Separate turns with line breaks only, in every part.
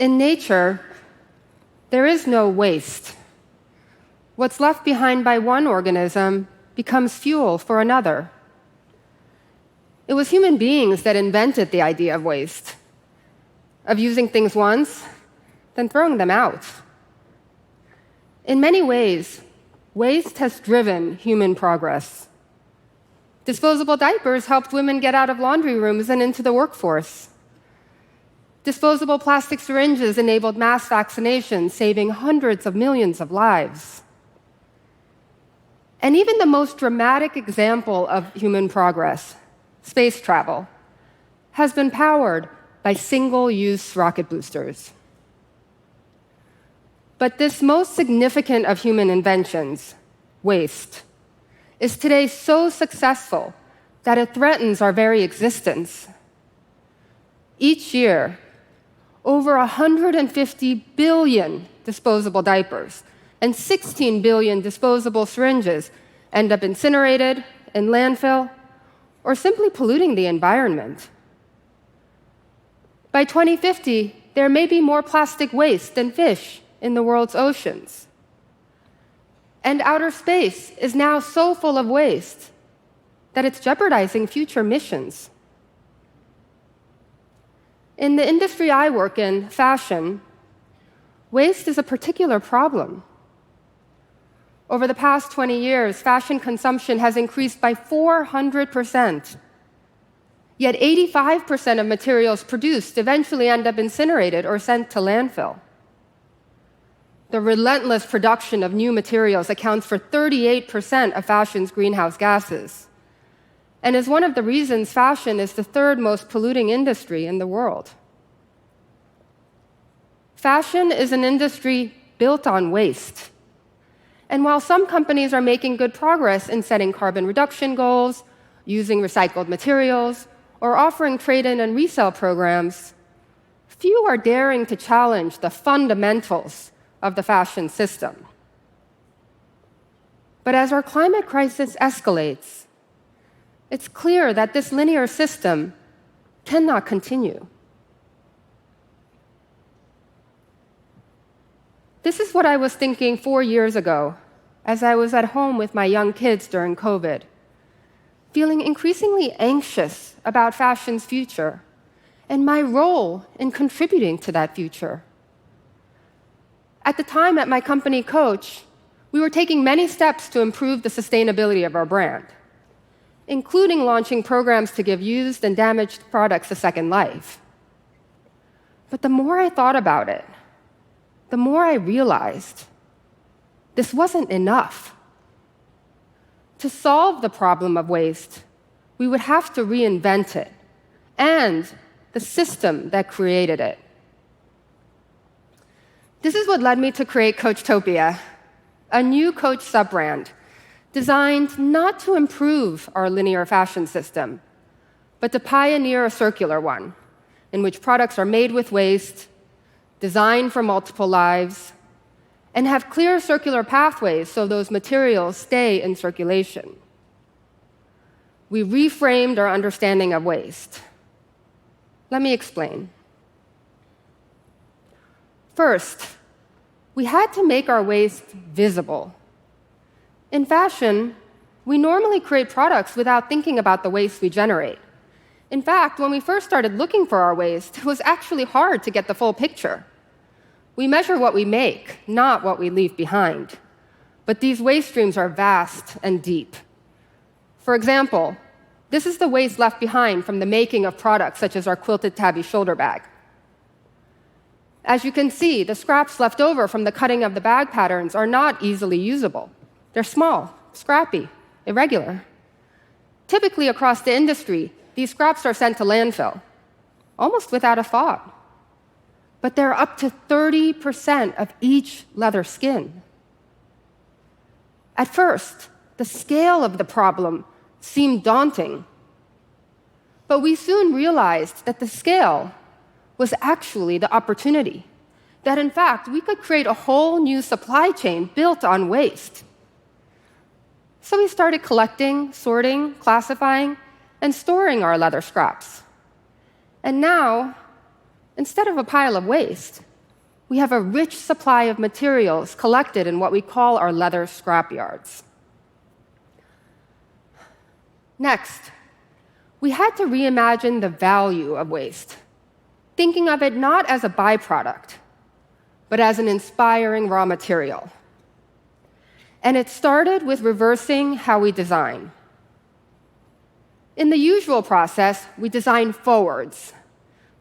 In nature, there is no waste. What's left behind by one organism becomes fuel for another. It was human beings that invented the idea of waste, of using things once, then throwing them out. In many ways, waste has driven human progress. Disposable diapers helped women get out of laundry rooms and into the workforce. Disposable plastic syringes enabled mass vaccination, saving hundreds of millions of lives. And even the most dramatic example of human progress, space travel, has been powered by single-use rocket boosters. But this most significant of human inventions, waste, is today so successful that it threatens our very existence. Each year, over 150 billion disposable diapers and 16 billion disposable syringes end up incinerated, in landfill, or simply polluting the environment. By 2050, there may be more plastic waste than fish in the world's oceans. And outer space is now so full of waste that it's jeopardizing future missions. In the industry I work in, fashion, waste is a particular problem. Over the past 20 years, fashion consumption has increased by 400%. Yet 85% of materials produced eventually end up incinerated or sent to landfill. The relentless production of new materials accounts for 38% of fashion's greenhouse gases, and is one of the reasons fashion is the third most polluting industry in the world. Fashion is an industry built on waste. And while some companies are making good progress in setting carbon reduction goals, using recycled materials, or offering trade-in and resale programs, few are daring to challenge the fundamentals of the fashion system. But as our climate crisis escalates, it's clear that this linear system cannot continue. This is what I was thinking 4 years ago as I was at home with my young kids during COVID, feeling increasingly anxious about fashion's future and my role in contributing to that future. At the time at my company, Coach, we were taking many steps to improve the sustainability of our brand, including launching programs to give used and damaged products a second life. But the more I thought about it, the more I realized this wasn't enough. To solve the problem of waste, we would have to reinvent it and the system that created it. This is what led me to create Coachtopia, a new Coach sub-brand designed not to improve our linear fashion system, but to pioneer a circular one, in which products are made with waste, designed for multiple lives, and have clear circular pathways so those materials stay in circulation. We reframed our understanding of waste. Let me explain. First, we had to make our waste visible. In fashion, we normally create products without thinking about the waste we generate. In fact, when we first started looking for our waste, it was actually hard to get the full picture. We measure what we make, not what we leave behind. But these waste streams are vast and deep. For example, this is the waste left behind from the making of products such as our quilted tabby shoulder bag. As you can see, the scraps left over from the cutting of the bag patterns are not easily usable. They're small, scrappy, irregular. Typically across the industry, these scraps are sent to landfill, almost without a thought. But they're up to 30% of each leather skin. At first, the scale of the problem seemed daunting. But we soon realized that the scale was actually the opportunity, that in fact we could create a whole new supply chain built on waste. So we started collecting, sorting, classifying, and storing our leather scraps. And now, instead of a pile of waste, we have a rich supply of materials collected in what we call our leather scrapyards. Next, we had to reimagine the value of waste, thinking of it not as a byproduct, but as an inspiring raw material. And it started with reversing how we design. In the usual process, we design forwards.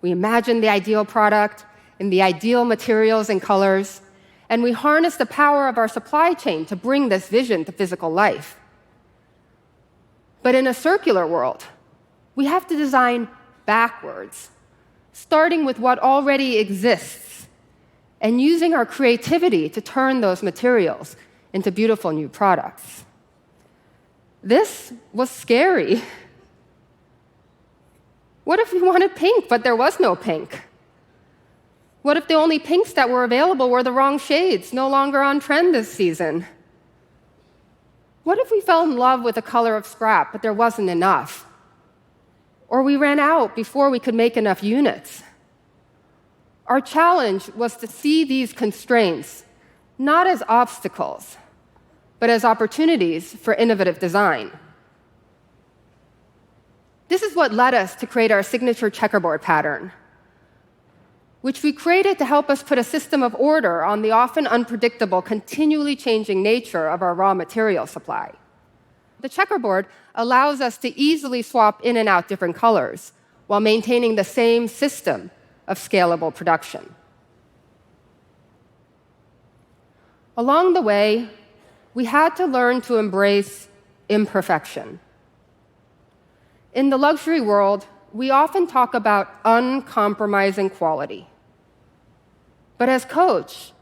We imagine the ideal product in the ideal materials and colors, and we harness the power of our supply chain to bring this vision to physical life. But in a circular world, we have to design backwards, starting with what already exists and using our creativity to turn those materials into beautiful new products. This was scary. What if we wanted pink, but there was no pink? What if the only pinks that were available were the wrong shades, no longer on trend this season? What if we fell in love with the color of scrap, but there wasn't enough? Or we ran out before we could make enough units? Our challenge was to see these constraints not as obstacles, but as opportunities for innovative design. This is what led us to create our signature checkerboard pattern, which we created to help us put a system of order on the often unpredictable, continually changing nature of our raw material supply. The checkerboard allows us to easily swap in and out different colors while maintaining the same system of scalable production. Along the way, we had to learn to embrace imperfection. In the luxury world, we often talk about uncompromising quality. But as Coach,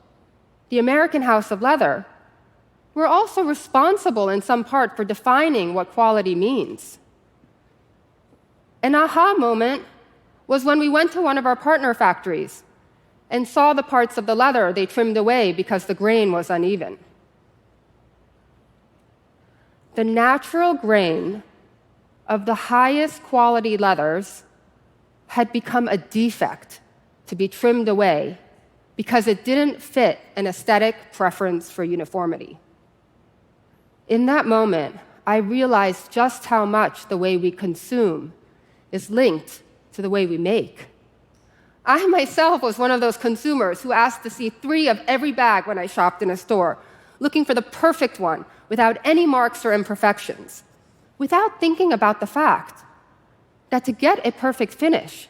the American House of Leather, we're also responsible in some part for defining what quality means. An aha moment was when we went to one of our partner factories and saw the parts of the leather they trimmed away because the grain was uneven. The natural grain of the highest quality leathers had become a defect to be trimmed away because it didn't fit an aesthetic preference for uniformity. In that moment, I realized just how much the way we consume is linked to the way we make. I myself was one of those consumers who asked to see 3 of every bag when I shopped in a store, looking for the perfect one without any marks or imperfections, without thinking about the fact that to get a perfect finish,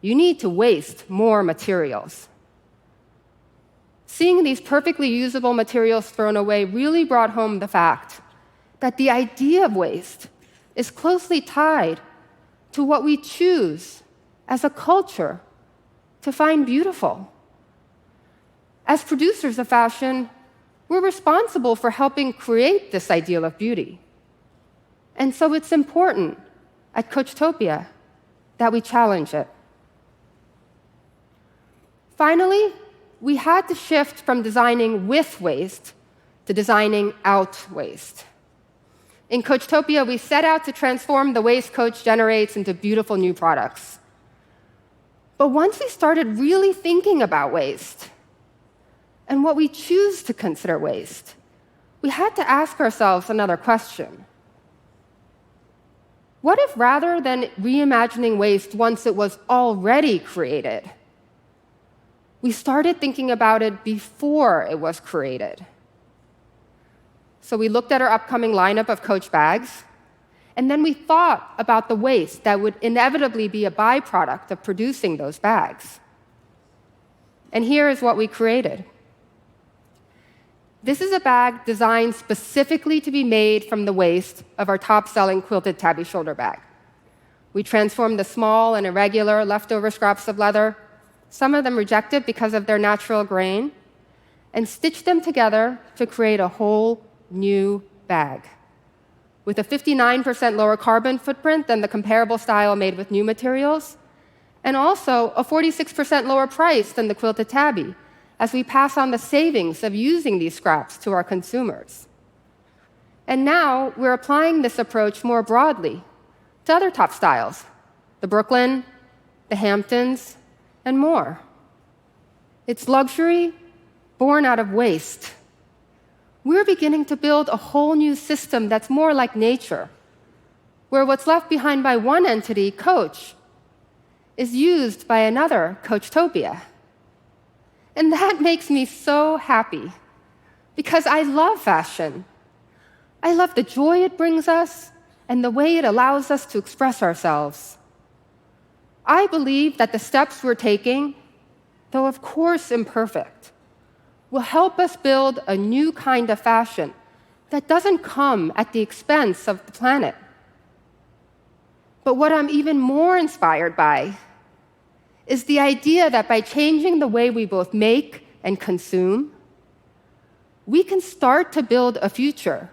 you need to waste more materials. Seeing these perfectly usable materials thrown away really brought home the fact that the idea of waste is closely tied to what we choose as a culture to find beautiful. As producers of fashion, we're responsible for helping create this ideal of beauty. And so it's important at Coachtopia that we challenge it. Finally, we had to shift from designing with waste to designing out waste. In Coachtopia, we set out to transform the waste Coach generates into beautiful new products. But once we started really thinking about waste and what we choose to consider waste, we had to ask ourselves another question. What if rather than reimagining waste once it was already created, we started thinking about it before it was created? So we looked at our upcoming lineup of Coach bags, and then we thought about the waste that would inevitably be a byproduct of producing those bags. And here is what we created. This is a bag designed specifically to be made from the waste of our top-selling quilted tabby shoulder bag. We transformed the small and irregular leftover scraps of leather, some of them rejected because of their natural grain, and stitched them together to create a whole new bag with a 59% lower carbon footprint than the comparable style made with new materials, and also a 46% lower price than the quilted tabby, as we pass on the savings of using these scraps to our consumers. And now we're applying this approach more broadly to other top styles, the Brooklyn, the Hamptons, and more. It's luxury born out of waste. We're beginning to build a whole new system that's more like nature, where what's left behind by one entity, Coach, is used by another, Coachtopia. And that makes me so happy, because I love fashion. I love the joy it brings us and the way it allows us to express ourselves. I believe that the steps we're taking, though of course imperfect, will help us build a new kind of fashion that doesn't come at the expense of the planet. But what I'm even more inspired by is the idea that by changing the way we both make and consume, we can start to build a future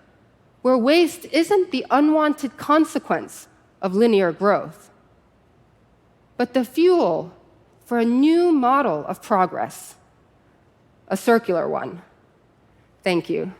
where waste isn't the unwanted consequence of linear growth, but the fuel for a new model of progress, a circular one. Thank you.